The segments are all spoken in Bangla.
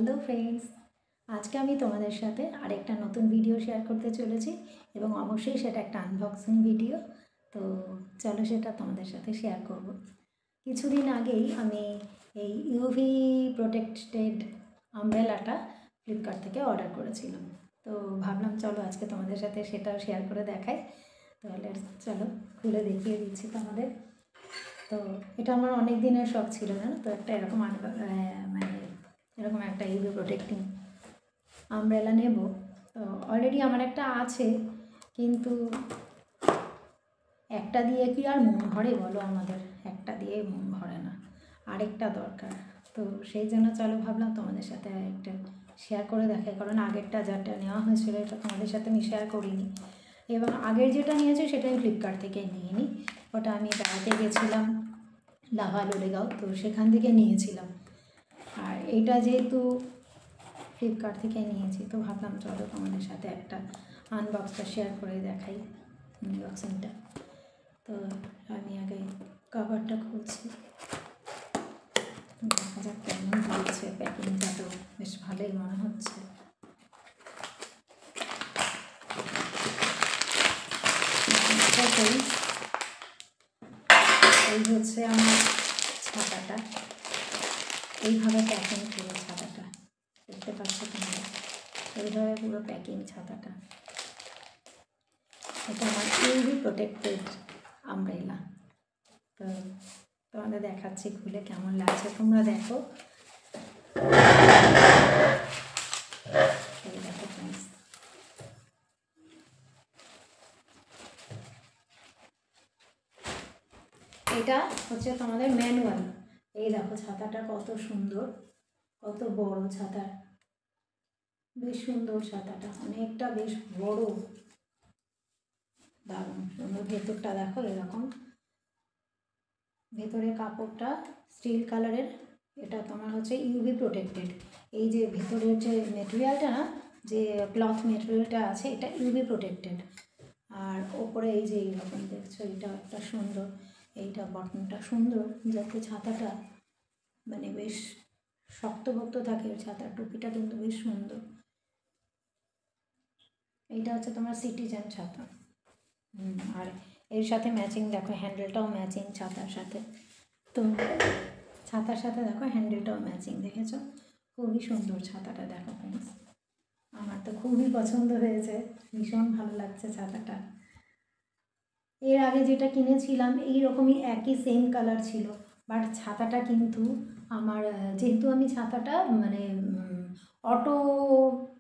হ্যালো ফ্রেন্ডস, আজকে আমি তোমাদের সাথে আরেকটা নতুন ভিডিও শেয়ার করতে চলেছি এবং অবশ্যই সেটা একটা আনবক্সিং ভিডিও। তো চলো সেটা তোমাদের সাথে শেয়ার করব। কিছুদিন আগেই আমি এই ইউভি প্রোটেক্টেড আমব্রেলাটা ফ্লিপকার্ট থেকে অর্ডার করেছিলাম। তো ভাবলাম চলো আজকে তোমাদের সাথে সেটাও শেয়ার করে দেখাই। তাহলে চলো খুলে দেখিয়ে দিচ্ছি তোমাদের। তো এটা আমার অনেক দিনের শখ ছিল, জানো তো, একটা এরকম মানে এরকম একটা ইউভি প্রোটেক্টিং আমব্রেলা নেব। তো অলরেডি আমার একটা আছে, কিন্তু একটা দিয়ে কি আর মন ভরে বলো, আমাদের একটা দিয়ে মন ভরে না, আরেকটা দরকার। তো সেই জন্য চলো ভাবলাম তোমাদের সাথে একটা শেয়ার করে দেখাই, কারণ আগেরটা যাটা নেওয়া হয়েছিল এটা তোমাদের সাথে আমি শেয়ার করিনি, এবং আগের যেটা নিয়েছে সেটা আমি ফ্লিপকার্ট থেকে নিয়ে নিই। ওটা আমি বেড়াতে গেছিলাম লাভা লোলেগাঁও, তো সেখান থেকে নিয়েছিলাম। আর এইটা যেহেতু ফ্লিপকার্ট থেকে নিয়েছি, তো ভাবলাম চলো তোমাদের সাথে একটা আনবক্সটা শেয়ার করে দেখাই, আনবক্সিংটা। তো আমি আগে কভারটা খুলছি, দেখা যাক কেমন দিয়েছে। প্যাকিংটা তো বেশ ভালোই মনে হচ্ছে। এই হচ্ছে আমার ছাতাটা, এইভাবে প্যাকিং পুরো ছাতাটা, দেখতে পাচ্ছ তোমরা, এইভাবে পুরো প্যাকিং ছাতাটা। এটা আমার ইউভি প্রোটেক্টেড আমব্রেলা। তো তোমাদের দেখাচ্ছি খুলে কেমন লাগছে, তোমরা দেখো। এই দেখো ফ্রেন্ডস, এটা হচ্ছে তোমাদের ম্যানুয়াল। এই দেখো ছাতাটা কত সুন্দর, কত বড় ছাতা, বেশ সুন্দর ছাতাটা, অনেকটা বেশ বড়, দারুণ সুন্দর। ভেতরটা দেখো এরকম, ভেতরে কাপড়টা স্টিল কালারের। এটা তোমার হচ্ছে ইউভি প্রোটেক্টেড। এই যে ভেতরের যে মেটেরিয়ালটা না, যে ক্লথ মেটেরিয়ালটা আছে, এটা ইউভি প্রোটেক্টেড। আর ওপরে এই যে এইরকম দেখছো, এটা একটা সুন্দর, এইটা বটনটা সুন্দর, যাতে ছাতাটা মানে বেশ শক্তভক্ত থাকে। ছাতার টুপিটা কিন্তু বেশ সুন্দর। এইটা হচ্ছে তোমার সিটিজেন ছাতা। আর এর সাথে ম্যাচিং দেখো, হ্যান্ডেলটাও ম্যাচিং ছাতার সাথে। তো ছাতার সাথে দেখো হ্যান্ডেলটাও ম্যাচিং, দেখেছো? খুবই সুন্দর ছাতাটা, দেখো ফ্রেন্ডস, আমার তো খুবই পছন্দ হয়েছে, ভীষণ ভালো লাগছে ছাতাটা। এর আগে যেটা কিনেছিলাম এইরকমই একই সেম কালার ছিল, বাট ছাতাটা কিন্তু আমার, যেহেতু আমি ছাতাটা মানে অটো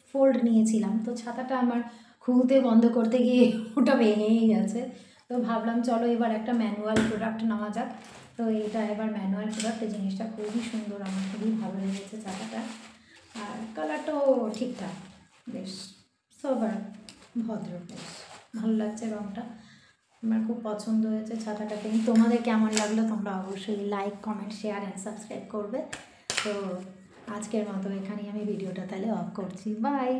ফোল্ড নিয়েছিলাম, তো ছাতাটা আমার খুলতে বন্ধ করতে গিয়ে ওটা ভেঙেই গেছে। তো ভাবলাম চলো এবার একটা ম্যানুয়াল প্রোডাক্ট নেওয়া যাক। তো এটা এবার ম্যানুয়াল প্রোডাক্ট, এই জিনিসটা খুবই সুন্দর, আমার খুবই ভালো লেগেছে ছাতাটা। আর কালারটাও ঠিকঠাক, বেশ সোবার, ভদ্র, বেশ ভালো লাগছে রঙটা, আমার খুব পছন্দ হয়েছে ছাতাটাকে। তোমাদের কেমন লাগলো তোমরা অবশ্যই like, comment, share and subscribe করবে। তো আজকের মতো এখানেই আমি ভিডিওটা তাহলে অফ করছি, বাই।